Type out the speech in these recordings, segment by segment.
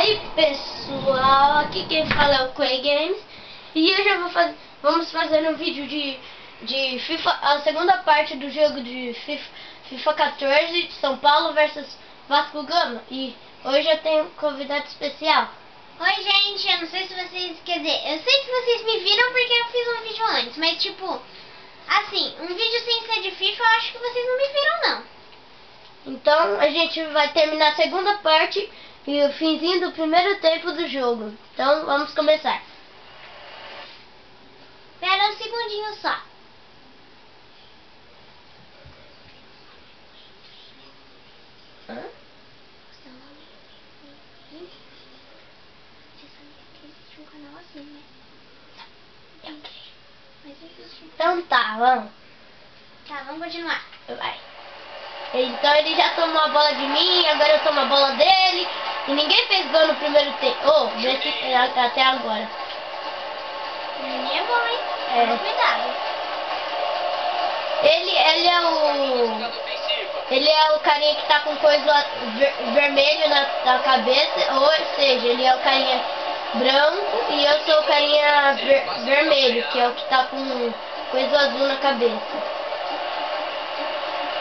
Aí pessoal, aqui quem fala é o Quay Games. E hoje vamos fazer um vídeo de FIFA, a segunda parte do jogo de FIFA 14, São Paulo versus Vasco Gama. E hoje eu tenho um convidado especial. Oi gente, eu não sei se vocês, quer dizer, eu sei que vocês me viram porque eu fiz um vídeo antes, mas tipo, assim, um vídeo sem ser de FIFA eu acho que vocês não me viram não. Então a gente vai terminar a segunda parte e o finzinho do primeiro tempo do jogo. Então vamos começar. Espera um segundinho só. Hã? Então tá, vamos. Tá, vamos continuar. Vai. Então ele já tomou a bola de mim, agora eu tomo a bola dele. E ninguém fez gol no primeiro tempo. Até agora. Ninguém é bom, hein? É. Cuidado. Ele é o carinha que tá com coisa vermelho na cabeça. Ou seja, ele é o carinha branco e eu sou o carinha vermelho, que é o que tá com coisa azul na cabeça.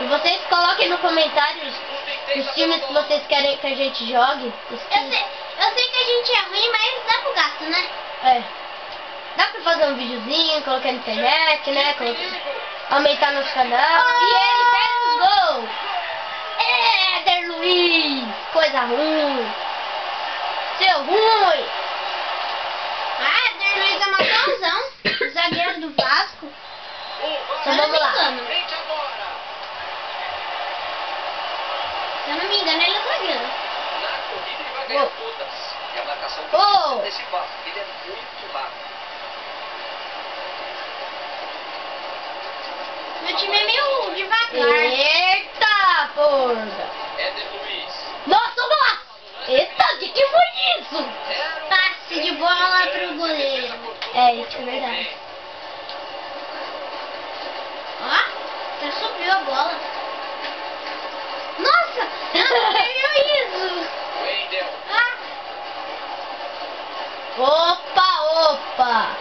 E vocês coloquem no comentário os times que vocês querem que a gente jogue. Eu sei que a gente é ruim, mas dá pro gasto, né? É. Dá pra fazer um videozinho, colocar na internet, né? Aumentar nosso canal. E ele pega os gols. Éder Luiz! Coisa ruim. Seu ruim! Ah, Éder Luiz é matãozão. Zagueiro do Vasco. Então vamos lá. Se eu não me engano, ele é zagueiro. Na corrida ele vai ganhar todas. E a marcação desse passo, ele é muito rápido. Meu time é meio devagar. Eita, porra! Éder Luiz. Nossa, golaço! Eita, de que foi isso? Passe de bola pro goleiro. É, isso é verdade. Ó, até subiu a bola. Nossa, não perdeu isso. Wendel. Ah, Opa!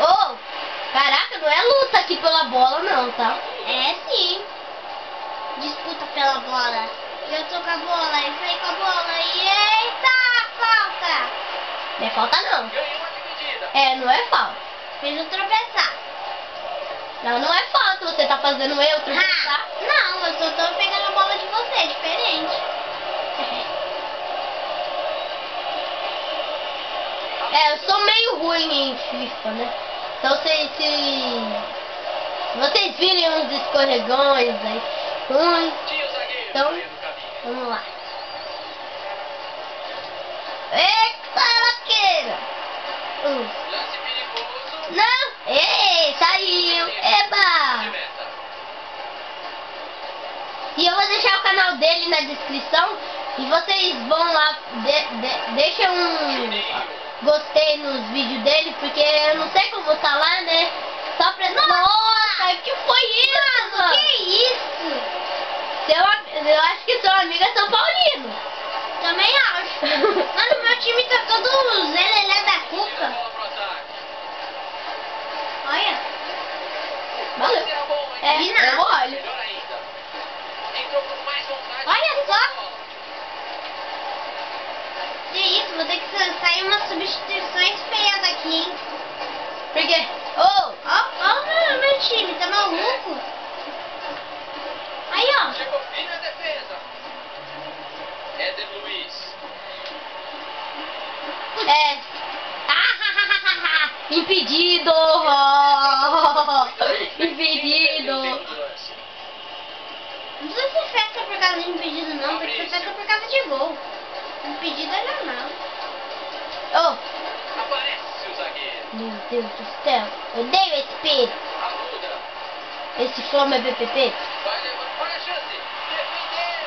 Oh, caraca, não é luta aqui pela bola não, tá? é sim. Disputa pela bola. Eu tô com a bola, eu saí com a bola e eita, falta. Não é falta não. Ganhou a dividida. É, não é falta. Fez eu tropeçar. Não é falta, você tá fazendo eu tropeçar. Não, eu só tô pegando a bola de você, é diferente. É, eu sou meio ruim em FIFA, né? Então se vocês virem uns escorregões aí, Tinha o zagueiro então, no meio do caminho. vamos lá. Eita, laqueira! Lance perigoso. Não! Ei, saiu! Eba! De meta. E eu vou deixar o canal dele na descrição. E vocês vão lá, deixa um gostei nos vídeos dele, porque eu não sei como tá lá, né? Só pra... Nossa, que foi isso? Mano, que isso? Eu acho que seu amigo é São Paulino. Também acho. Mano, meu time tá todo zelelé da cuca. Bola pro ataque. Olha. Valeu. Será bom, hein? É, Vi nada. eu olho. Melhor ainda. Entrou com mais vontade. Olha só. Que isso, vou ter que sair umas substituições feias daqui, hein? Por quê? Oh! Ó, meu time, tá maluco? Aí, ó. Chegou firme na defesa. Éder Luiz. É. Impedido! Impedido! Não precisa ser festa por causa de impedido, não. Tem que ser festa por causa de gol. Impedido é normal. Oh! Aparece o zagueiro. Meu Deus do céu! Eu odeio esse Pedro! Ajuda. Esse Flama é BPP! Vai levando. Olha a chance. Defendeu.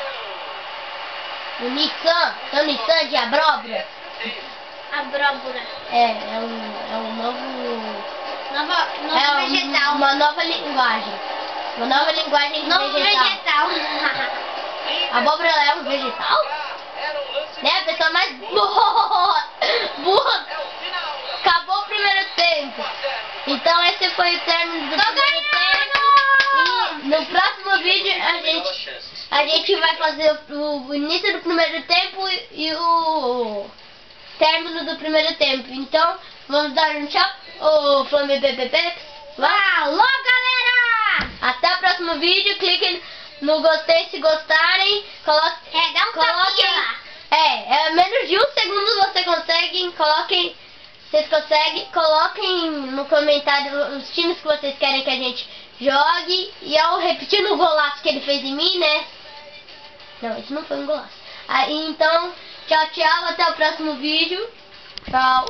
O Nissan! Seu Nissan de abóbora! Abóbora. É um novo... Novo vegetal. Uma nova linguagem. Uma nova linguagem de Novo vegetal. vegetal. A abóbora é um vegetal? Era um Né, a pessoa mais burra. Acabou o primeiro tempo. Então esse foi o término do primeiro tempo. E no próximo vídeo a gente vai fazer o início do primeiro tempo e o término do primeiro tempo. Então vamos dar um tchau. O Flamengo BBB. Alô, galera! Até o próximo vídeo. Cliquem no gostei se gostarem. Dá um tapinha lá. Menos de 1 segundo você consegue. Vocês conseguem. Coloquem no comentário os times que vocês querem que a gente jogue. E eu repetindo o golaço que ele fez em mim, né? Não, esse não foi um golaço. Então, tchau, tchau. Até o próximo vídeo. Tchau.